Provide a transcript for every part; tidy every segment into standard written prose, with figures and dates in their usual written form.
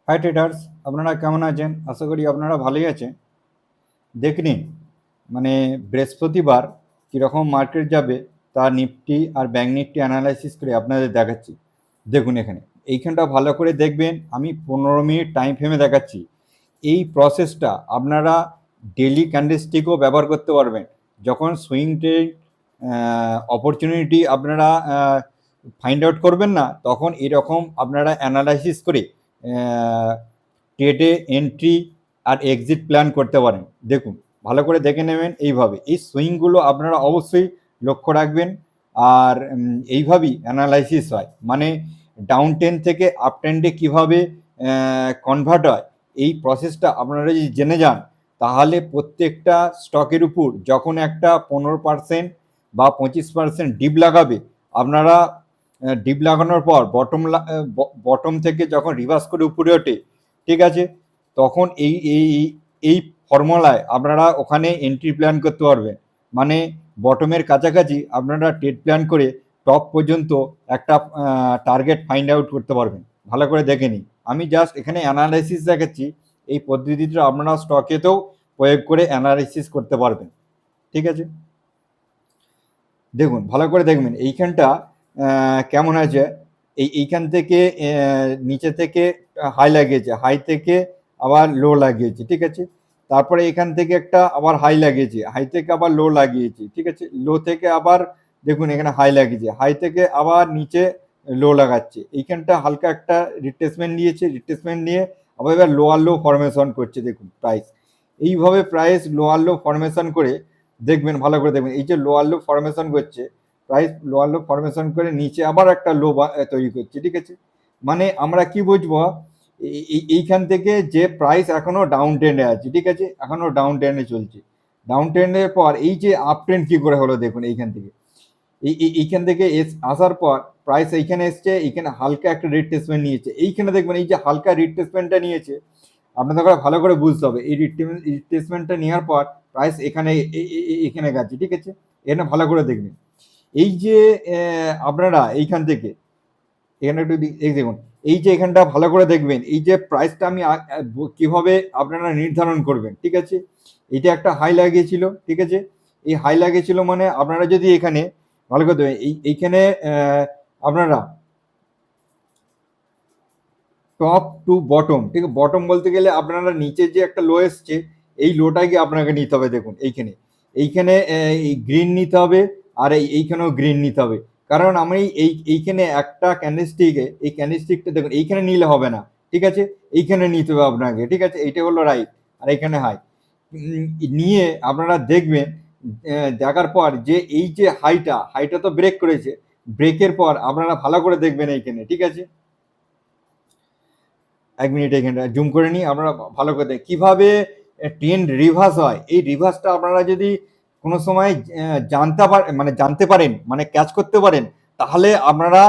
High traders, আপনারা কেমন আছেন? আশা করি আপনারা ভালোই আছেন। দেখে নিন, মানে বৃহস্পতিবার কীরকম মার্কেট যাবে তা নিফটি আর ব্যাঙ্ক নিফটি অ্যানালাইসিস করে আপনাদের দেখাচ্ছি। দেখুন এখানে এইখানটা ভালো করে দেখবেন, আমি 15 মিনিট টাইম ফ্রেমে দেখাচ্ছি। এই প্রসেসটা আপনারা ডেলি ক্যান্ডেলস্টিকও ব্যবহার করতে পারবেন। যখন সুইং ট্রেড অপরচুনিটি আপনারা ফাইন্ড আউট করবেন না, তখন এরকম আপনারা অ্যানালাইসিস করে ট্রেডে এন্ট্রি আর এক্সিট প্ল্যান করতে পারেন। দেখুন ভালো করে দেখে নেবেন। এইভাবে এই সুইংগুলো আপনারা অবশ্যই লক্ষ্য রাখবেন। আর এইভাবেই অ্যানালাইসিস হয়, মানে ডাউন ট্রেন্ড থেকে আপ ট্রেন্ডে কীভাবে কনভার্ট হয়, এই প্রসেসটা আপনারা যদি জেনে যান, তাহলে প্রত্যেকটা স্টকের উপর যখন একটা 15% বা 25% ডিপ লাগাবে, আপনারা ডিপ লাগানোর পর বটম থেকে যখন রিভার্স করে উপরে ওঠে, ঠিক আছে, তখন এই এই এই ফর্মুলায় আপনারা ওখানে এন্ট্রি প্ল্যান করতে পারবেন। মানে বটমের কাছাকাছি আপনারা ট্রেড প্ল্যান করে টপ পর্যন্ত একটা টার্গেট ফাইন্ড আউট করতে পারবেন। ভালো করে দেখে নিন, আমি জাস্ট এখানে অ্যানালাইসিস দেখাচ্ছি। এই পদ্ধতিটা আপনারা স্টকেতেও প্রয়োগ করে অ্যানালাইসিস করতে পারবেন। ঠিক আছে, দেখুন ভালো করে দেখবেন এইখানটা কেমন আছে। এইখান থেকে নিচে থেকে হাই লাগিয়েছে, হাই থেকে আবার লো লাগিয়েছে, ঠিক আছে। তারপরে এখান থেকে একটা আবার হাই লাগিয়েছে, হাই থেকে আবার লো লাগিয়েছে, ঠিক আছে। লো থেকে আবার দেখুন এখানে হাই লাগিয়েছে, হাই থেকে আবার নিচে লো লাগাচ্ছে। এইখানটা হালকা একটা রিট্রেসমেন্ট নিয়েছে, রিট্রেসমেন্ট নিয়ে আবার এবার লোয়ার লো ফরমেশন করছে। দেখুন প্রাইস এইভাবে প্রাইস লোয়ার লো ফরমেশন করে দেখবেন, ভালো করে দেখবেন। এই যে লোয়ার লো ফরমেশন করছে, প্রাইস লোয়ার লো ফরমেশন করে নিচে আবার একটা লো তৈরি করছে, ঠিক আছে। মানে আমরা কি বুঝবো, এইখান থেকে যে প্রাইস এখনো ডাউন ট্রেন্ডে আছে, ঠিক আছে, এখনো ডাউন ট্রেন্ডে চলছে। ডাউন ট্রেন্ডের পর এই যে আপ ট্রেন্ড কি করে হলো দেখুন, এইখান থেকে এইখান থেকে আসার পর প্রাইস এইখানে এসছে, এইখানে হালকা একটা রিট্রেসমেন্ট নিয়েছে। এইখানে দেখবেন এই যে হালকা রিট্রেসমেন্টটা নিয়েছে, আপনাদের ভালো করে বুঝতে হবে। এই রিট্রেসমেন্টটা নেওয়ার পর প্রাইস এখানে এখানে গেছে, ঠিক আছে। এখানে ভালো করে দেখবেন, এই যে আপনারা এইখান থেকে এখানে একটু দেখুন, এই যে এখানটা ভালো করে দেখবেন, এই যে প্রাইসটা আমি কিভাবে আপনারা নির্ধারণ করবেন, ঠিক আছে। এটা একটা হাই লাগিয়েছিল, ঠিক আছে। এই হাই লাগিয়েছিল মানে আপনারা যদি এখানে ভালো করে দেবেন, এইখানে আপনারা টপ টু বটম, ঠিক আছে। বটম বলতে গেলে আপনারা নিচে যে একটা লো এসছে, এই লোটাকে আপনাকে নিতে হবে। দেখুন এইখানে এইখানে গ্রিন নিতে হবে, আর এইখানেও গ্রিন নিতে হবে। কারণ আমি এইখানে একটা ক্যান্ডেলস্টিকে, এই ক্যান্ডেলস্টিকটা দেখুন এইখানে নিলে হবে না, ঠিক আছে। এইখানে নিতে হবে আপনাকে, ঠিক আছে। এইটা হলো রাইট, আর এখানে হাই নিয়ে আপনারা দেখবেন। দেখার পর যে এই যে হাইটা তো ব্রেক করেছে, ব্রেকের পর আপনারা ভালো করে দেখবেন এইখানে, ঠিক আছে। এক মিনিট এখানে জুম করে নিই, আপনারা ভালো করে দেখেন কীভাবে ট্রেন্ড রিভার্স হয়। এই রিভার্সটা আপনারা যদি কোনো সময় জানতে পারেন, মানে ক্যাচ করতে পারেন, তাহলে আপনারা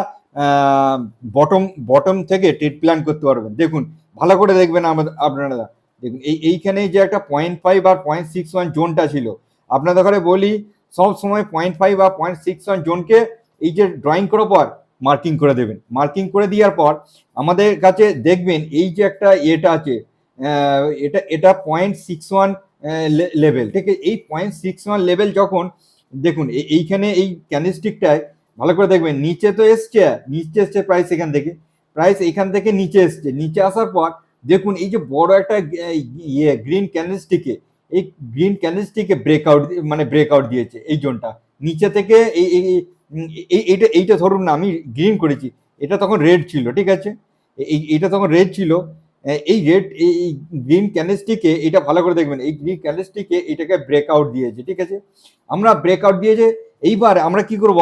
বটম থেকে ট্রেড প্ল্যান করতে পারবেন। দেখুন ভালো করে দেখবেন আপনারা দেখুন, এইখানে যে একটা 0.5 আর 0.61 জোনটা ছিল, আপনাদের ঘরে বলি সব সময় 0.5 বা 0.61 জোনকে এই যে ড্রয়িং করার পর মার্কিং করে দেবেন। মার্কিং করে দেওয়ার পর আমাদের কাছে দেখবেন এই যে একটা এটা আছে, এটা 0.61 লেভেল, ঠিক আছে। এই 0.61 লেভেল যখন দেখুন এইখানে এই ক্যান্ডেলস্টিকটায় ভালো করে দেখবেন, নিচে তো এসছে প্রাইস এখান থেকে নিচে এসছে। নিচে আসার পর দেখুন এই যে বড় একটা গ্রিন ক্যান্ডেলস্টিকে, এই গ্রিন ক্যান্ডেলস্টিকে ব্রেকআউট দিয়েছে এই জোনটা নিচে থেকে। এইটা ধরুন না, আমি গ্রিন করেছি, এটা তখন রেড ছিল, ঠিক আছে। এইটা তখন রেড ছিল। এই গ্রিন ক্যান্ডেলস্টিকে এটা ভালো করে দেখবেন, এই গ্রিন ক্যান্ডেলস্টিকে এটাকে ব্রেকআউট দিয়েছে, ঠিক আছে। আমরা ব্রেকআউট দিয়েছে, এইবার আমরা কি করবো,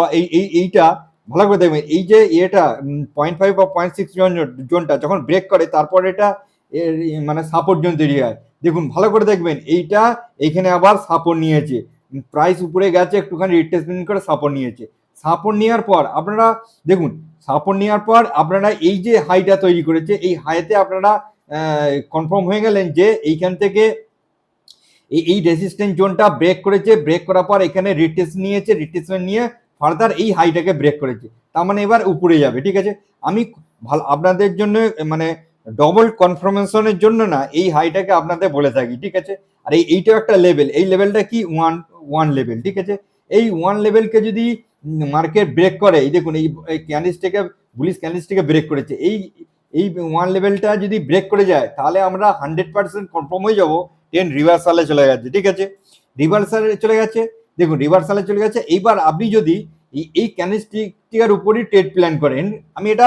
এইটা ভালো করে দেখবেন, এই যে এটা 0.5 বা 0.6 জোনটা যখন ব্রেক করে, তারপর এটা মানে সাপোর্ট জোন তৈরি হয়। দেখুন ভালো করে দেখবেন, এইটা এখানে আবার সাপোর্ট নিয়েছে, প্রাইস উপরে গেছে, একটুখানি রিট্রেসমেন্ট করে সাপোর্ট নিয়েছে। সাপোর্ট নেওয়ার পর আপনারা দেখুন, সাপোর্ট নেওয়ার পর আপনারা এই যে হাইটা তৈরি করেছে, এই হাইতে আপনারা কনফার্ম হয়ে গেলেন যে এইখান থেকে এই রেজিস্ট্যান্স জোনটা ব্রেক করেছে। ব্রেক করার পর এখানে রিট্রেসমেন্ট নিয়ে ফার্দার এই হাইটাকে ব্রেক করেছে, তার মানে এবার উপরে যাবে, ঠিক আছে। আমি আপনাদের জন্য মানে ডবল কনফার্মেশনের জন্য না এই হাইটাকে আপনাদের বলে থাকি, ঠিক আছে। আর এইটাও একটা লেভেল, এই লেভেলটা কি ওয়ান লেভেল, ঠিক আছে। এই ওয়ান লেভেলকে যদি মার্কেট ব্রেক করে, এই দেখুন এই ক্যান্ডেলস্টিকে বুলিশ ক্যান্ডেলস্টিকে ব্রেক করেছে, এই এই ওয়ান লেভেলটা যদি ব্রেক করে যায় তাহলে আমরা 100% কনফার্ম হয়ে যাবো ট্রেন্ড রিভার্সালে চলে গেছে, ঠিক আছে। রিভার্সালে চলে গেছে, দেখুন রিভার্সালে চলে গেছে। এইবার আপনি যদি এই ক্যান্ডেলস্টিকের উপরই ট্রেড প্ল্যান করেন, আমি এটা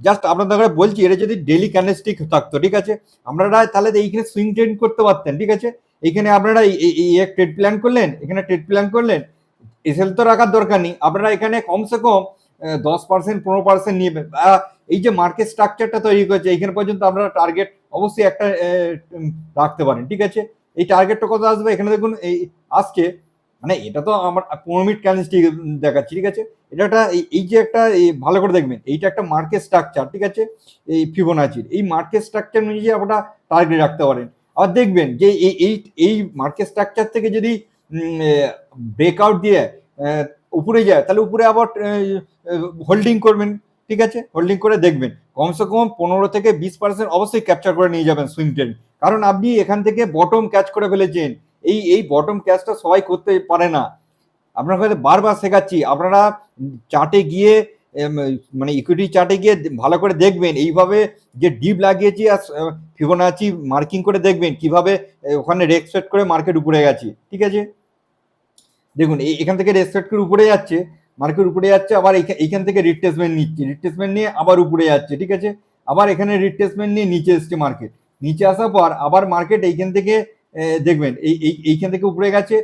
জাস্ট আপনাদের বলছি, এটা যদি ডেলি ক্যান্ডেলস্টিক থাকতো, ঠিক আছে, আপনারা তাহলে এইখানে সুইং ট্রেড করতে পারতেন, ঠিক আছে। এইখানে আপনারা এই এক ট্রেড প্ল্যান করলেন, এখানে ট্রেড প্ল্যান করলেন, এসএল তো রাখার দরকার নেই, আপনারা এখানে কমসে কম 10% 15% নিয়ে এই যে মার্কেট স্ট্রাকচারটা তৈরি করেছে এইখানে পর্যন্ত আপনারা টার্গেট অবশ্যই একটা রাখতে পারেন, ঠিক আছে। এই টার্গেটটা কত আসবে এখানে দেখুন, এই আসছে, মানে এটা তো আমার 15 মিনিট ক্যান্ডেলস্টিক দেখাচ্ছি, ঠিক আছে। এটা একটা এই যে একটা ভালো করে দেখবেন, এইটা একটা মার্কেট স্ট্রাকচার, ঠিক আছে। এই ফিবোনাচির এই মার্কেট স্ট্রাকচার অনুযায়ী আপনারা টার্গেট রাখতে পারেন। আর দেখবেন যে এই মার্কেট স্ট্রাকচার থেকে যদি ব্রেকআউট দিয়ে উপরে যায় তাহলে উপরে আবার হোল্ডিং করবেন, ঠিক আছে। হোল্ডিং করে দেখবেন কমসে কম 15 থেকে 20% অবশ্যই ক্যাপচার করে নিয়ে যাবেন সুইং ট্রেড, কারণ আপনি এখান থেকে বটম ক্যাচ করে ফেলেছেন। এই বটম ক্যাচটা সবাই করতে পারে না, আপনার কাছে বারবার শেখাচ্ছি। আপনারা চার্টে গিয়ে মানে ইকুইটি চার্টে গিয়ে ভালো করে দেখবেন, এইভাবে যে ডিপ লাগিয়েছি আর ফিবোনাচি মার্কিং করে দেখবেন কিভাবে ওখানে রেসপেক্ট করে মার্কেট উপরে গেছে, ঠিক আছে। দেখুন এখান থেকে রেসপেক্ট করে উপরে যাচ্ছে, মার্কেট উপরে যাচ্ছে, আবার এইখান থেকে রিট্রেসমেন্ট নিচ্ছে, রিট্রেসমেন্ট নিয়ে আবার উপরে যাচ্ছে, ঠিক আছে। আবার এখানে রিট্রেসমেন্ট নিয়ে নিচে এসছে মার্কেট, নিচে আসার পর আবার মার্কেট এইখান থেকে দেখবেন এইখান থেকে উপরে গেছে,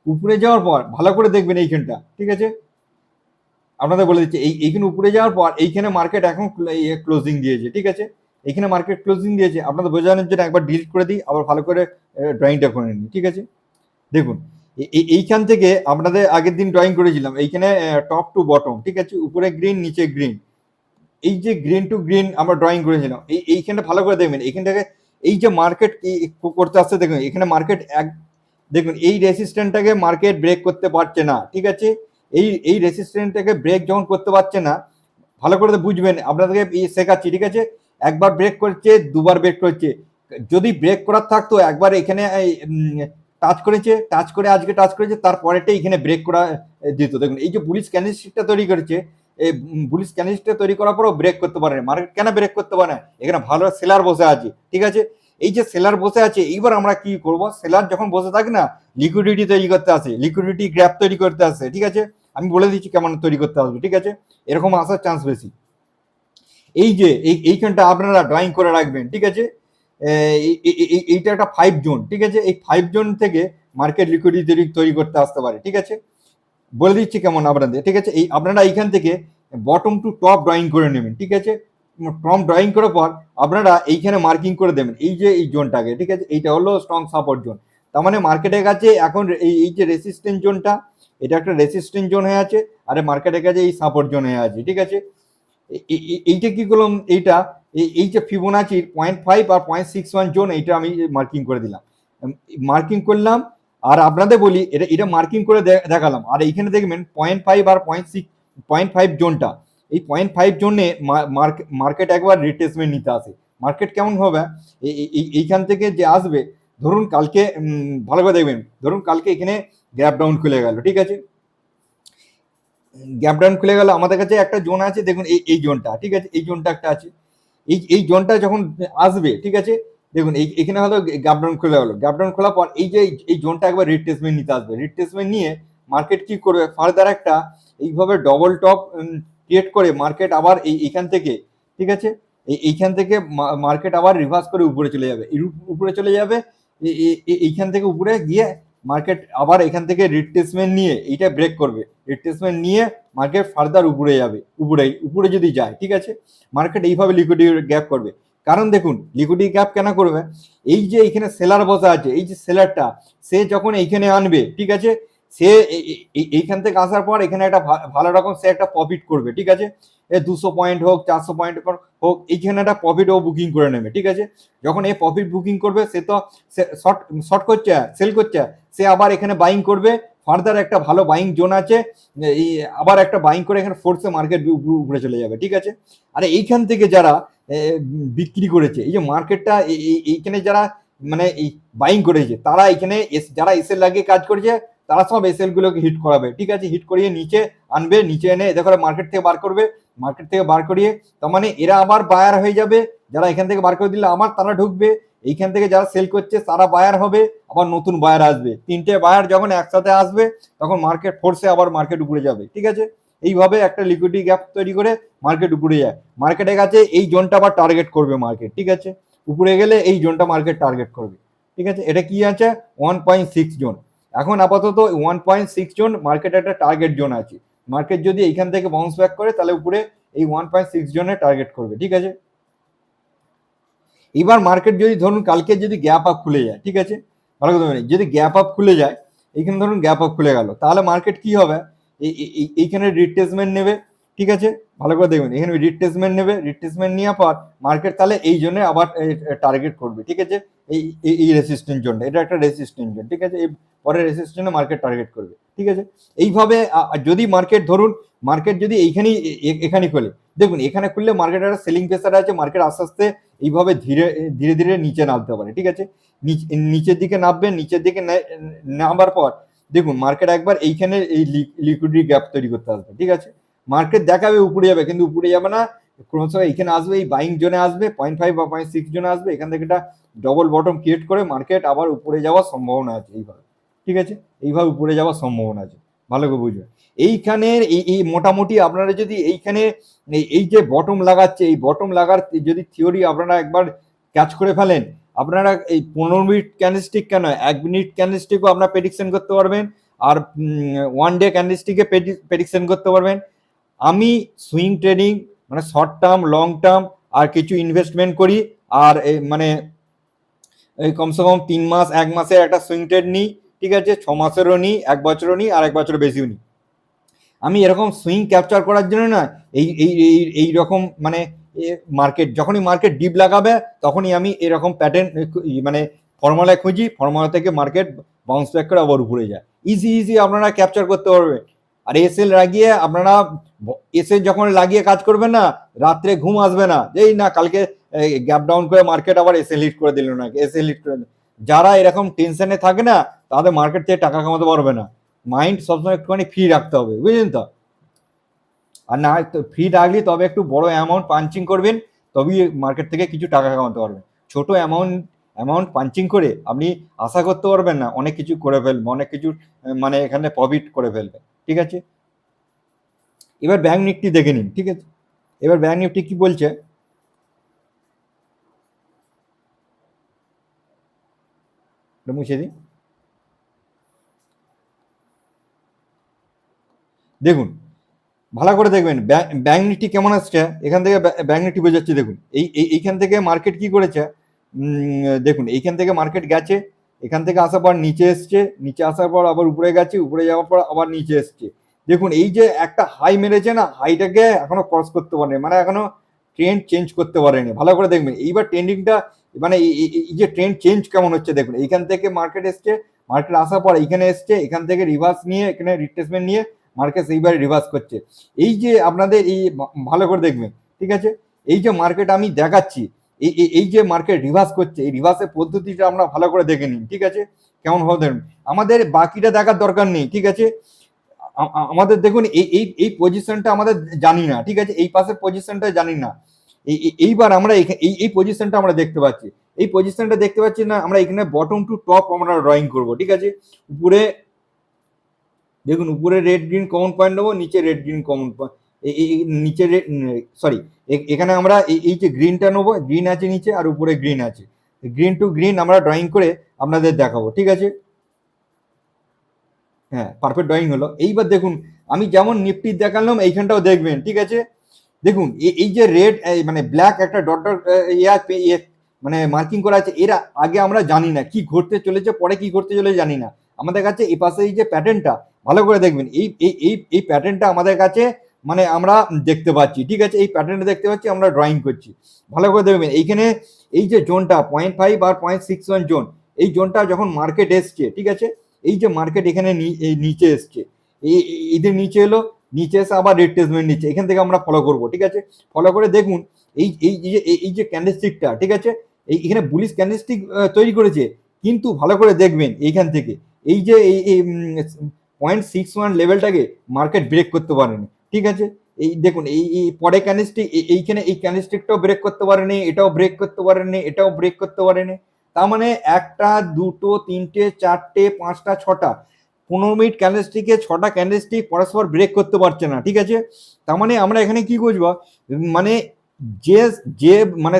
উপরে যাওয়ার পর ভালো করে দেখবেন এইখানটা, ঠিক আছে। আপনাদের বলে দিচ্ছি এইখানে উপরে যাওয়ার পর এইখানে মার্কেট এখন ক্লোজিং দিয়েছে, ঠিক আছে। এইখানে মার্কেট ক্লোজিং দিয়েছে, আপনাদের বোঝানোর জন্য একবার ডিলিট করে দিই, আবার ভালো করে ড্রয়িংটা করে নিই, ঠিক আছে। দেখুন এইখান থেকে আপনাদের আগের দিন ড্রয়িং করেছিলাম, এইখানে টপ টু বটম, ঠিক আছে, উপরে গ্রিন নিচে গ্রিন, এই যে গ্রিন টু গ্রিন আমরা ড্রয়িং করেছিলাম, এইখানটা ভালো করে দেখবেন। এইখান থেকে এই যে মার্কেট করতে আসছে, দেখুন এখানে মার্কেট দেখুন এই রেসিস্ট্যান্টটাকে মার্কেট ব্রেক করতে পারছে না, ঠিক আছে। এই রেসিস্ট্যান্টটাকে ব্রেক যখন করতে পারছে না, ভালো করে বুঝবেন, আপনাদেরকে শেখাচ্ছি, ঠিক আছে। একবার ব্রেক করছে, দুবার ব্রেক করছে, যদি ব্রেক করার থাকতো একবার এখানে টাচ করেছে, টাচ করে আজকে টাচ করেছে, তারপরেটা এখানে ব্রেক করা দিত। দেখুন এই যে বুলিশ ক্যান্ডেলস্টিকটা তৈরি করেছে, এই বুলিশ ক্যান্ডেলস্টিকটা তৈরি করার পরও ব্রেক করতে পারে না মার্কেট। কেন ব্রেক করতে পারে না? এখানে ভালো সেলার বসে আছে, ঠিক আছে। এই যে সেলার বসে আছে, এইবার আমরা কি করব, সেলার যখন বসে থাকে না, লিকুইডিটি তৈরি করতে আসে, লিকুইডিটি গ্র্যাপ তৈরি করতে আসে, ঠিক আছে। আমি বলে দিচ্ছি কেমন তৈরি করতে আসবে, ঠিক আছে, এরকম আসার চান্স বেশি। এই যে এইখানটা আপনারা ড্রয়িং করে রাখবেন, ঠিক আছে। এইটা একটা 5 জোন, ঠিক আছে। এই 5 জোন থেকে মার্কেট লিকুইডিটি তৈরি করতে আসতে পারে, ঠিক আছে। বলে দিচ্ছি কেমন আপনাদের, ঠিক আছে। এই আপনারা এইখান থেকে বটম টু টপ ড্রয়িং করে নেবেন, ঠিক আছে। টপ ড্রয়িং করার পর আপনারা এইখানে মার্কিং করে দেবেন, এই যে এই জোনটাকে, ঠিক আছে। এইটা হলো স্ট্রং সাপোর্ট জোন, তার মানে মার্কেটের কাছে এখন এই যে রেসিস্ট্যান্ট জোনটা, এটা একটা রেসিস্ট্যান্ট জোন হয়ে আছে, আর মার্কেটের কাছে এই সাপোর্ট জোন হয়ে আছে, ঠিক আছে। এইটা কি করলাম, এইটা এই যে ফিবোনাচির 0.5 আর 0.61 জোন, এইটা আমি মার্কিং করে দিলাম, মার্কিং করলাম। আর আপনাদের বলি এটা মার্কিং করে দেখালাম। আর এইখানে দেখবেন 0.5 আর 0.5 জোনটা, এই 0.5 জোনে মার্কেট একবার রিট্রেসমেন্ট নিতে আসে। মার্কেট কেমন হবে, এইখান থেকে যে আসবে, ধরুন কালকে ভালো করে দেখবেন, ধরুন কালকে এখানে গ্যাপ ডাউন খুলে গেল, ঠিক আছে। গ্যাপ ডাউন খুলে গেল, আমাদের কাছে একটা জোন আছে, দেখুন এই জোনটা, ঠিক আছে। এই জোনটা একটা আছে, এই জোনটা যখন আসবে, ঠিক আছে, দেখুন এখানে হয়তো গ্যাপ ডাউন খুলে গেল, গ্যাপ ডাউন খোলার পর এই যে এই জোনটা একবার রিট্রেসমেন্ট নিতে আসবে, রিট্রেসমেন্ট নিয়ে মার্কেট কি করবে, ফার্দার একটা এইভাবে ডবল টপ ক্রিয়েট করে মার্কেট আবার এইখান থেকে, ঠিক আছে, এইখান থেকে মার্কেট আবার রিভার্স করে উপরে চলে যাবে, উপরে চলে যাবে, এইখান থেকে উপরে গিয়ে মার্কেট আবার এখান থেকে রিট্রেসমেন্ট নিয়ে এইটা ব্রেক করবে, রিট্রেসমেন্ট নিয়ে মার্কেট ফার্দার উপরে যাবে, উপরে যদি যায়, ঠিক আছে, মার্কেট এইভাবে লিকুইডিটি গ্যাপ করবে। কারণ দেখুন লিকুইডিটি গ্যাপ কেন করবে, এই যে এইখানে সেলার বসা আছে, এই যে সেলারটা সে যখন এইখানে আনবে, ঠিক আছে, সে এইখান থেকে আসার পর এখানে একটা ভালো রকম সে একটা প্রফিট করবে, ঠিক আছে। 200 পয়েন্ট হোক 400 পয়েন্ট হোক, এইখানে একটা প্রফিট ও বুকিং করে নেবে, ঠিক আছে। যখন এই প্রফিট বুকিং করবে, সে তো শর্ট করছে, সেল করছে, সে আবার এখানে বাইং করবে, ফার্দার একটা ভালো বাইং জোন আছে, এই আবার একটা বাইং করে এখানে ফোর্সে মার্কেট উপরে চলে যাবে, ঠিক আছে। আর এইখান থেকে যারা বিক্রি করেছে, এই যে মার্কেটটা এইখানে যারা মানে এই বাইং করেছে, তারা এখানে যারা এসএল লাগিয়ে কাজ করেছে তারা সব এসএল গুলোকে হিট করাবে, ঠিক আছে। হিট করিয়ে নিচে আনবে, নিচে এনে দেখো মার্কেট থেকে বার করবে, মার্কেট থেকে বার করিয়ে তার মানে এরা আবার বায়ার হয়ে যাবে, যারা এখান থেকে বার করে দিলে আবার তারা ঢুকবে, এইখান থেকে যারা সেল করছে তারা বায়ার হবে, আবার নতুন বায়ার আসবে, তিনটে বায়ার যখন একসাথে আসবে তখন মার্কেট ফোর্সে আবার মার্কেট উপরে যাবে, ঠিক আছে। এইভাবে একটা লিকুইডিটি গ্যাপ তৈরি করে মার্কেট উপরে যায়। মার্কেটের কাছে এই জোনটা আবার টার্গেট করবে মার্কেট, ঠিক আছে। উপরে গেলে এই জোনটা মার্কেট টার্গেট করবে, ঠিক আছে। এটা কি আছে 1.6 জোন। এখন আপাতত 1.6 জোন মার্কেট একটা টার্গেট জোন আছে। মার্কেট যদি এইখান থেকে বাউন্স ব্যাক করে তাহলে উপরে এই 1.6 জোনে টার্গেট করবে, ঠিক আছে। এবার মার্কেট যদি ধরুন কালকে যদি গ্যাপ আপ খুলে যায়, ঠিক আছে, ভালো কথা বলি, যদি গ্যাপ আপ খুলে যায়, এইখানে ধরুন গ্যাপ আপ খুলে গেল, তাহলে মার্কেট কি হবে, এইখানে রিট্রেসমেন্ট নেবে, ঠিক আছে। ভালো করে দেখবেন, এখানে রিট্রেসমেন্ট নেবে, রিট্রেসমেন্ট নেওয়ার পর মার্কেট তাহলে এই জন্য আবার টার্গেট করবে, ঠিক আছে। এই রেসিস্ট্যান্ট জোনটা, এটা একটা রেসিস্ট্যান্ট জোন, ঠিক আছে। এই পরে রেসিস্ট্যান্টে মার্কেট টার্গেট করবে, ঠিক আছে। এইভাবে যদি মার্কেট ধরুন মার্কেট যদি এইখানেই এখানে খোলে, দেখুন এখানে খুললে মার্কেট একটা সেলিং প্রেসার আছে, মার্কেট আস্তে আস্তে এইভাবে ধীরে ধীরে ধীরে নিচে নামতে পারে, ঠিক আছে। নিচের দিকে নামবে, নিচের দিকে নামার পর দেখুন মার্কেট একবার এইখানে এই লিকুইডিটি গ্যাপ তৈরি করতে আসবে, ঠিক আছে। মার্কেট দেখাবে উপরে যাবে, কিন্তু উপরে যাবে না, কোনো সময় এইখানে আসবে, এই বাইং জোনে আসবে, 0.5 বা 0.6 জোনে আসবে, এখান থেকে একটা ডবল বটম ক্রিয়েট করে মার্কেট আবার উপরে যাওয়ার সম্ভাবনা আছে এইভাবে, ঠিক আছে। এইভাবে উপরে যাওয়ার সম্ভাবনা আছে, ভালো করে বুঝবেন। এইখানের এই মোটামুটি আপনারা যদি এইখানে এই যে বটম লাগাচ্ছে, এই বটম লাগার যদি থিওরি আপনারা একবার ক্যাচ করে ফেলেন, আপনারা এই 15 মিনিট ক্যান্ডেলস্টিক কেন 1 মিনিট ক্যান্ডেলস্টিকও আপনারা প্রেডিকশন করতে পারবেন, আর 1 ডে ক্যান্ডেলস্টিকে প্রেডিকশন করতে পারবেন। আমি সুইং ট্রেডিং মানে শর্ট টার্ম, লং টার্ম আর কিছু ইনভেস্টমেন্ট করি, আর মানে এই কমসে কম 3 মাস 1 মাসের একটা সুইং ট্রেড নিই, ঠিক আছে। 6 মাসেরও নিই, 1 বছরও নিই, আর 1 বছর বেশিও নিই। আমি এরকম সুইং ক্যাপচার করার জন্য না এই এই এই রকম মানে মার্কেট যখনই মার্কেট ডিপ লাগাবে তখনই আমি এরকম প্যাটার্ন মানে ফর্মুলা খুঁজি, ফর্মুলা থেকে মার্কেট বাউন্স ব্যাক করে আবার উপরে যায়। ইজি আপনারা ক্যাপচার করতে পারবেন। আর এসএল লাগিয়ে আপনারা এসএল যখন লাগিয়ে কাজ করবেন না, রাত্রে ঘুম আসবে না, এই না কালকে গ্যাপ ডাউন করে মার্কেট আবার এসএল হিট করে দিল না, এসএল হিট করে দিল। যারা এরকম টেনশনে থাকে না তাদের মার্কেট থেকে টাকা কামাতে পারবে না। মাইন্ড সবসময় একটুখানি ফ্রি রাখতে হবে, বুঝলেন তো। আর না ফ্রি রাখলে তবে একটু বড় অ্যামাউন্ট পাঞ্চিং করবেন, তবেই মার্কেট থেকে কিছু টাকা কামাতে পারবেন। ছোট অ্যামাউন্ট পাঞ্চিং করে আপনি আশা করতে পারবেন না অনেক কিছু করে ফেলবেন, অনেক কিছু মানে এখানে প্রফিট করে ফেলবেন, ঠিক আছে। এবার ব্যাংক নিফটি দেখে নিন, ঠিক আছে। এবার ব্যাংক নিফটি কি বলছে, মুছে দিন। দেখুন ভালো করে দেখবেন ব্যাংক নিফটি কেমন আসছে, এখান থেকে ব্যাংক নিফটি বোঝাচ্ছে। দেখুন এইখান থেকে মার্কেট কি করেছে, দেখুন এইখান থেকে মার্কেট গেছে, এখান থেকে আসার পর নিচে এসছে, নিচে আসার পর আবার উপরে গেছে, উপরে যাওয়ার পর আবার নিচে এসছে। দেখুন এই যে একটা হাই মেরেছে না, হাইটাকে এখনো ক্রস করতে পারেনি, মানে এখনো ট্রেন্ড চেঞ্জ করতে পারেনি। ভালো করে দেখবেন এইবার ট্রেন্ডিংটা মানে এই যে ট্রেন্ড চেঞ্জ কেমন হচ্ছে দেখুন। এইখান থেকে মার্কেট এসছে, মার্কেট আসার পর এইখানে এসছে, এখান থেকে রিভার্স নিয়ে এখানে রিট্রেসমেন্ট নিয়ে মার্কেট এইবারে রিভার্স করছে। এই যে আপনাদের এই ভালো করে দেখবেন, ঠিক আছে। এই যে মার্কেট আমি দেখাচ্ছি, এই যে মার্কেট রিভার্স করছে, এই রিভার্সের পদ্ধতিটা আমরা ভালো করে দেখে নিন, ঠিক আছে। কেমন হবে দেখুন, আমাদের বাকিটা দেখার দরকার নেই, ঠিক আছে। আমাদের দেখুন এই পজিশনটা আমাদের জানি না, ঠিক আছে। এই পাশের পজিশনটা জানি না। এইবার আমরা এই পজিশনটা আমরা দেখতে পাচ্ছি, এই পজিশনটা দেখতে পাচ্ছি না, আমরা এখানে বটম টু টপ আমরা ড্রয়িং করব, ঠিক আছে। উপরে দেখুন, উপরে রেড গ্রিন কমন পয়েন্ট নেবো, নিচে রেড গ্রিন কমন পয়েন্ট, নিচে সরি এখানে আমরা এই যে গ্রিনটা নেবো, গ্রিন আছে নিচে আর উপরে গ্রিন আছে, গ্রিন টু গ্রিন আমরা ড্রয়িং করে আপনাদের দেখাবো, ঠিক আছে। হ্যাঁ, পারফেক্ট ড্রয়িং হলো। এইবার দেখুন আমি যেমন নিফটি দেখালাম এইখানটাও দেখবেন, ঠিক আছে। দেখুন এই যে রেড মানে ব্ল্যাক একটা ডট ডট মানে মার্কিং করা আছে, এর আগে আমরা জানি না কি ঘটতে চলেছে, পরে কি ঘটতে চলেছে জানি না। আমাদের কাছে এই পাশে এই যে প্যাটার্নটা ভালো করে দেখবেন, এই প্যাটার্নটা আমাদের কাছে মানে আমরা দেখতে পাচ্ছি, ঠিক আছে। এই প্যাটার্নটা দেখতে পাচ্ছি, আমরা ড্রয়িং করছি, ভালো করে দেখবেন। এইখানে এই যে জোনটা 0.5 আর 0.61 জোন, এই জোনটা যখন মার্কেট এসছে, ঠিক আছে, এই যে মার্কেট এখানে এই নিচে এসছে, এদের নিচে এলো, নিচে এসে আবার রিট্রেসমেন্ট নিচ্ছে, এখান থেকে আমরা ফলো করব, ঠিক আছে। ফলো করে দেখুন এই যে ক্যান্ডেলস্টিকটা, ঠিক আছে, এইখানে বুলিশ ক্যান্ডেলস্টিক তৈরি করেছে, কিন্তু ভালো করে দেখবেন এইখান থেকে এই যে এই 0.61 লেভেলটাকে মার্কেট ব্রেক করতে পারেনি, ঠিক আছে। এই দেখুন এই পরে ক্যান্ডেলস্টিক এইখানে এই ক্যান্ডেলস্টিকটাও ব্রেক করতে পারেনি, এটাও ব্রেক করতে পারেনি, এটাও ব্রেক করতে পারেনি। তার মানে একটা, দুটো, তিনটে, চারটে, পাঁচটা, ছটা, 15 মিনিট ক্যান্ডেলস্টিকে 6টা ক্যান্ডেলস্টিক পরস্পর ব্রেক করতে পারছে না, ঠিক আছে। তার মানে আমরা এখানে কি বুঝবো, মানে যে যে মানে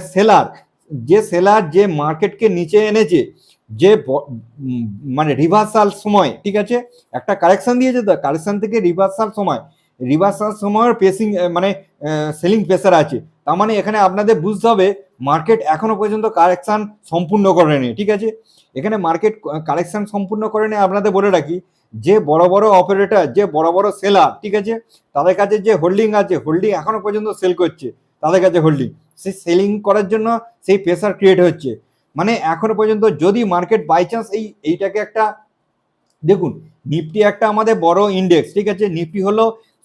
সেলার যে মার্কেটকে নিচে এনেছে, যে মানে রিভার্সাল সময়, ঠিক আছে, একটা কারেকশন দিয়েছে, তো কারেকশন থেকে রিভার্সাল সময়ের পেসিং মানে সেলিং প্রেসার আছে। তার মানে এখানে আপনাদের বুঝতে হবে মার্কেট এখনো পর্যন্ত কারেকশন সম্পূর্ণ করেনি, ঠিক আছে। এখানে মার্কেট কারেকশন সম্পূর্ণ করেনি। আপনাদের বলে রাখি, যে বড় বড় অপারেটর, যে বড় বড় সেলার, ঠিক আছে, তাদের কাছে যে হোল্ডিং আছে, হোল্ডিং এখনো পর্যন্ত সেল করছে, তাদের কাছে হোল্ডিং, সেই সেলিং করার জন্য সেই প্রেসার ক্রিয়েট হচ্ছে। মানে এখনো পর্যন্ত যদি মার্কেট বাই চান্স এইটাকে একটা, দেখুন নিফটি একটা আমাদের বড় ইন্ডেক্স, ঠিক আছে, নিফটি হলো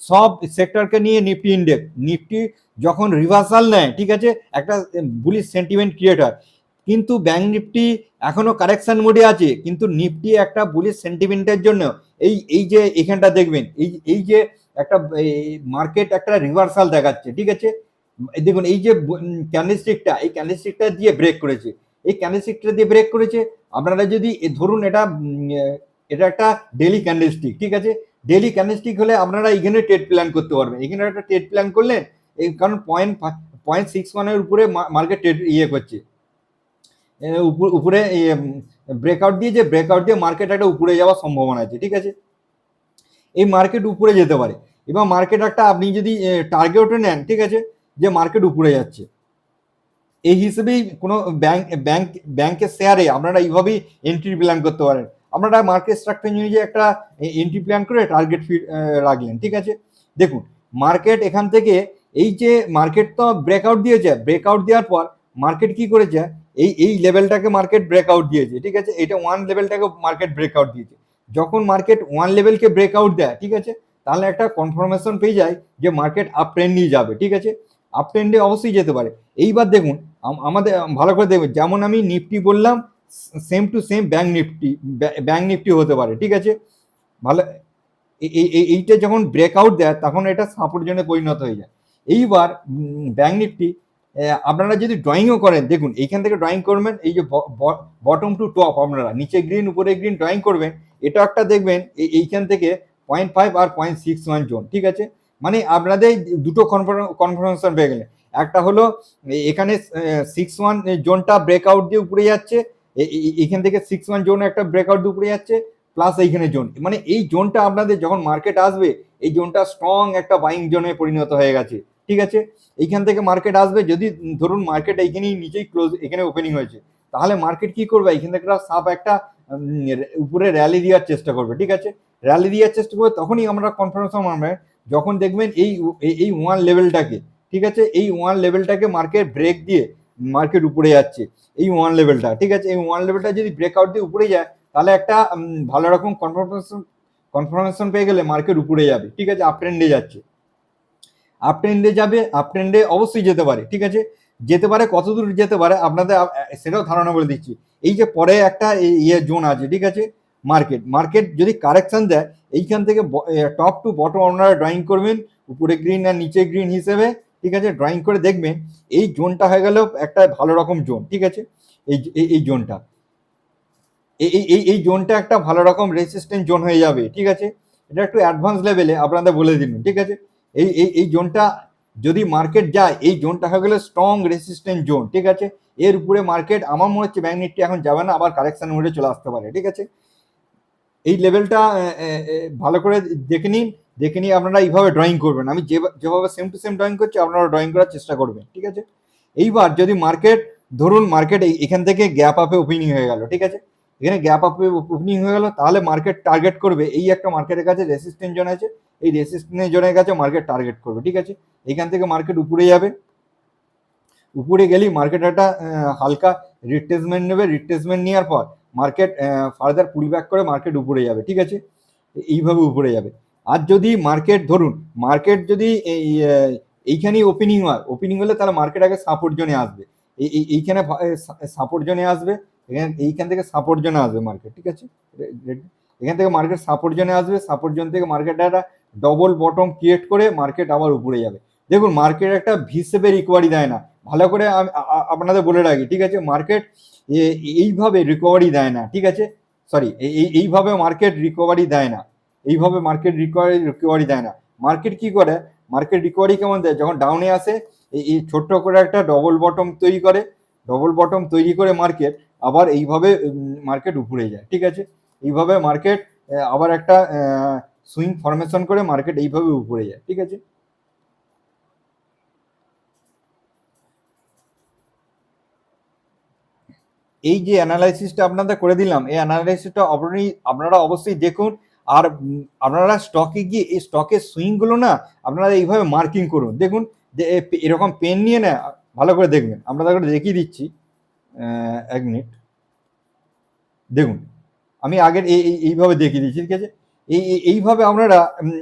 সব সেক্টরকে নিয়ে নিফটি ইন্ডেক্স। নিফটি যখন রিভার্সাল নেয়, ঠিক আছে, একটা বুলিশ সেন্টিমেন্ট ক্রিয়েট হয়, কিন্তু ব্যাংক নিফটি এখনো কারেকশন মোডে আছে, কিন্তু নিফটি একটা বুলিশ সেন্টিমেন্টের জন্য এই যে এখানটা দেখবেন, এই যে একটা মার্কেট একটা রিভার্সাল দেখাচ্ছে, ঠিক আছে। দেখুন এই যে ক্যান্ডেলস্টিকটা, এই ক্যান্ডেলস্টিকটা দিয়ে ব্রেক করেছে, এই ক্যান্ডেলস্টিকটা দিয়ে ব্রেক করেছে। আপনারা যদি ধরুন এটা একটা ডেলি ক্যান্ডেলস্টিক, ঠিক আছে, ডেলি ক্যান্ডেলস্টিক হলে আপনারা এখানে ট্রেড প্ল্যান করতে পারবেন। এখানে একটা ট্রেড প্ল্যান করলেন, এই কারণ 0.61 উপরে মার্কেট ট্রেড করছে, উপরে ব্রেকআউট দিয়ে মার্কেট একটা উপরে যাওয়ার সম্ভাবনা আছে, ঠিক আছে। এই মার্কেট উপরে যেতে পারে, এবং মার্কেট একটা আপনি যদি টার্গেটে নেন, ঠিক আছে, যে মার্কেট উপরে যাচ্ছে, এই হিসেবেই কোনো ব্যাংকের শেয়ারে আপনারা এইভাবেই এন্ট্রি প্ল্যান করতে পারেন। আপনারা মার্কেট স্ট্রাকচার অনুযায়ী একটা এন্ট্রি প্ল্যান করে টার্গেট রাখলেন, ঠিক আছে। দেখুন মার্কেট এখান থেকে এই যে মার্কেট তো ব্রেকআউট দিয়েছে, ব্রেকআউট দেওয়ার পর মার্কেট কি করেছে, এই লেভেলটাকে মার্কেট ব্রেকআউট দিয়েছে, ঠিক আছে, এটা 1 লেভেলটাকে মার্কেট ব্রেকআউট দিয়েছে। যখন মার্কেট 1 লেভেলকে ব্রেকআউট দেয়, ঠিক আছে, তাহলে একটা কনফার্মেশন পেয়ে যায় যে মার্কেট আপ ট্রেন্ডে যাবে, ঠিক আছে, আপ ট্রেন্ডে অবশ্যই যেতে পারে। এইবার দেখুন আমাদের ভালো করে দেখবেন, যেমন আমি নিফটি বললাম, same to same bank Nifty হতে পারে, ঠিক আছে। ভালো, এইটা যখন ব্রেকআউট দেয় তখন এটা সাপোর্ট জোনে পরিণত হয়ে যায়। এইবার ব্যাংক নিফটি আপনারা যদি ড্রয়িংও করেন, দেখুন এইখান থেকে ড্রয়িং করবেন, এই যে বটম টু টপ আপনারা নিচে গ্রিন উপরে গ্রিন ড্রয়িং করবেন, এটা একটা দেখবেন এইখান থেকে 0.5 আর 0.61 জোন, ঠিক আছে। মানে আপনাদের দুটো কনফার্মেশন পেয়ে গেলেন। একটা হলো এখানে 61 জোনটা ব্রেকআউট দিয়ে উপরে যাচ্ছে, এখান থেকে 61 জোন একটা ব্রেকআউট দিয়ে উপরে যাচ্ছে, প্লাস এইখানে জোন, মানে এই জোনটা আপনাদের যখন মার্কেট আসবে, এই জোনটা স্ট্রং একটা বাইং জোনে পরিণত হয়ে গেছে, ঠিক আছে। এইখান থেকে মার্কেট আসবে, যদি ধরুন মার্কেট এইখানেই নিচেই ক্লোজ, এখানে ওপেনিং হয়েছে, তাহলে মার্কেট কি করবে, এইখান থেকে সাপ একটা উপরে র্যালি দেওয়ার চেষ্টা করবে, ঠিক আছে। র্যালি দেওয়ার চেষ্টা করবে তখনই আমরা কনফার্মেশন মানবে যখন দেখবেন এই 1 লেভেলটাকে, ঠিক আছে, এই 1 লেভেলটাকে মার্কেট ব্রেক দিয়ে মার্কেট উপরে যাচ্ছে, এই 1 লেভেলটা, ঠিক আছে, এই 1 লেভেলটা যদি ব্রেকআউট দিয়ে উপরে যায়, তাহলে একটা ভালো রকম কনফার্মেশন পেয়ে গেলে মার্কেট উপরে যাবে, ঠিক আছে, আপ ট্রেন্ডে যাচ্ছে, আপ ট্রেন্ডে যাবে, আপ ট্রেন্ডে অবশ্যই যেতে পারে, ঠিক আছে। যেতে পারে, কত দূর যেতে পারে আপনাদের সেটাও ধারণা বলে দিচ্ছি। এই যে পরে একটা জোন আছে, ঠিক আছে, মার্কেট যদি কারেকশন দেয়, এইখান থেকে টপ টু বটম আপনারা ড্রয়িং করবেন, উপরে গ্রিন আর নিচে গ্রিন হিসেবে, ঠিক আছে, ড্রয়িং করে দেখবেন এই জোনটা হয়ে গেল একটা ভালো রকম জোন, ঠিক আছে। এই জোনটা এই জোনটা একটা ভালো রকম রেসিস্ট্যান্ট জোন হয়ে যাবে, ঠিক আছে। এটা একটু অ্যাডভান্স লেভেলে আপনাদের বলে দিন, ঠিক আছে। এই জোনটা যদি মার্কেট যায়, এই জোনটা হয়ে গেলে স্ট্রং রেসিস্ট্যান্ট জোন, ঠিক আছে। এর উপরে মার্কেট আমার মনে হচ্ছে ব্যাংক নিফটি এখন যাবে না, আবার কারেকশন মোডে চলে আসতে পারে, ঠিক আছে। এই লেভেলটা ভালো করে দেখে নিয়ে আপনারা এইভাবে ড্রয়িং করবেন। আমি যেভাবে সেম টু সেম ড্রয়িং করছি, আপনারা ড্রয়িং করার চেষ্টা করবেন, ঠিক আছে। এইবার যদি মার্কেট ধরুন মার্কেট এখান থেকে গ্যাপ আপে ওপেনিং হয়ে গেল, ঠিক আছে, এখানে গ্যাপ আপে ওপেনিং হয়ে গেল, তাহলে মার্কেট টার্গেট করবে এই একটা মার্কেটের কাছে রেসিস্ট্যান্ট জোন আছে, এই রেসিস্ট্যান্ট জোনের কাছে মার্কেট টার্গেট করবে, ঠিক আছে। এখান থেকে মার্কেট উপরে যাবে, উপরে গেলেই মার্কেট একটা হালকা রিট্রেসমেন্ট নেবে, রিট্রেসমেন্ট নেওয়ার পর মার্কেট ফার্দার পুল ব্যাক করে মার্কেট উপরে যাবে, ঠিক আছে, এইভাবে উপরে যাবে। আর যদি মার্কেট ধরুন মার্কেট যদি এইখানেই ওপেনিং হয়, ওপেনিং হলে তাহলে মার্কেট আগে সাপোর্ট জোনে আসবে, এইখানে সাপোর্ট জোনে আসবে, এইখান থেকে সাপোর্ট জোনে আসবে মার্কেট, ঠিক আছে, এখান থেকে মার্কেট সাপোর্ট জোনে আসবে, সাপোর্ট জোন থেকে মার্কেট একটা ডবল বটম ক্রিয়েট করে মার্কেট আবার উপরে যাবে। দেখুন মার্কেট একটা ভি শেপে রিকভারি দেয় না, ভালো করে আপনাদের বলে রাখি, ঠিক আছে, মার্কেট এইভাবে রিকভারি দেয় না, ঠিক আছে, সরি, এইভাবে মার্কেট রিকভারি দেয় না, এইভাবে মার্কেট রিকভারি দেয় না। মার্কেট কি করে, মার্কেট রিকভারি কেমন দেয়, যখন ডাউনে আসে এই ছোট্ট করে একটা ডবল বটম তৈরি করে, ডবল বটম তৈরি করে মার্কেট আবার এইভাবে মার্কেট উপরে যায়, ঠিক আছে, এইভাবে মার্কেট আবার একটা সুইং ফরমেশন করে মার্কেট এইভাবে উপরে যায়, ঠিক আছে। এই যে অ্যানালাইসিসটা আপনাদের করে দিলাম, এই অ্যানালাইসিসটা আপনারা অবশ্যই দেখুন। আর আপনারা স্টকে গিয়ে এই স্টকের সুইংগুলো না আপনারা এইভাবে মার্কিং করুন। দেখুন যে এরকম পেন নিয়ে না ভালো করে দেখবেন, আপনাদের করে দেখিয়ে দিচ্ছি, 1 মিনিট দেখুন, আমি আগের এইভাবে দেখিয়ে দিচ্ছি, ঠিক আছে, এইভাবে আপনারা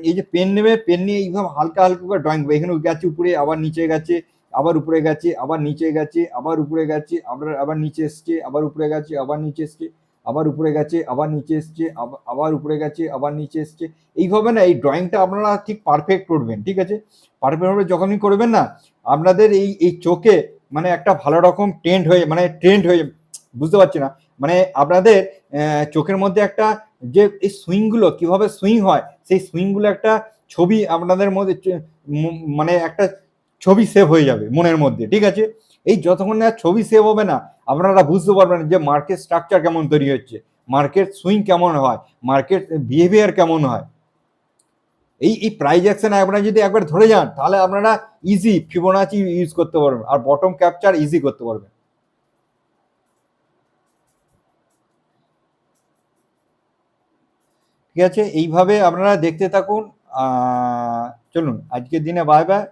এই যে পেন নেবে, পেন নিয়ে এইভাবে হালকা হালকা করে ড্রয়িং, এখানে গেছে উপরে, আবার নিচে গেছে, আবার উপরে গেছে, আবার নিচে গেছে, আবার উপরে গেছে, আবার নিচে এসছে, আবার উপরে গেছে, আবার নিচে এসছে, আবার উপরে গেছে, আবার নিচে এসছে, আবার উপরে গেছে, আবার নিচে এসছে, এইভাবে না এই ড্রয়িংটা আপনারা ঠিক পারফেক্ট করবেন, ঠিক আছে। পারফেক্টভাবে যখনই করবেন না আপনাদের এই চোখে মানে একটা ভালো রকম ট্রেন্ড হয়ে বুঝতে পারছি না, মানে আপনাদের চোখের মধ্যে একটা যে এই সুইংগুলো কিভাবে সুইং হয় সেই সুইংগুলো একটা ছবি আপনাদের মধ্যে মানে একটা ছবি সেভ হয়ে যাবে মনের মধ্যে, ঠিক আছে। এই যতক্ষণ না ছবি সেভ হবে না আপনারা বুঝতে পারবেন যে মার্কেট স্ট্রাকচার কেমন তৈরি হচ্ছে, মার্কেট সুইং কেমন হয়, মার্কেট বিহেভিয়ার কেমন হয়। এই প্রাইস অ্যাকশন আপনারা যদি একবার ধরে যান তাহলে আপনারা ইজি ফিবোনাচি ইউজ করতে পারবেন আর বটম ক্যাপচার ইজি করতে পারবেন। ঠিক আছে, এইভাবে আপনারা দেখতে থাকুন। চলুন আজকের দিনে বাই বাই।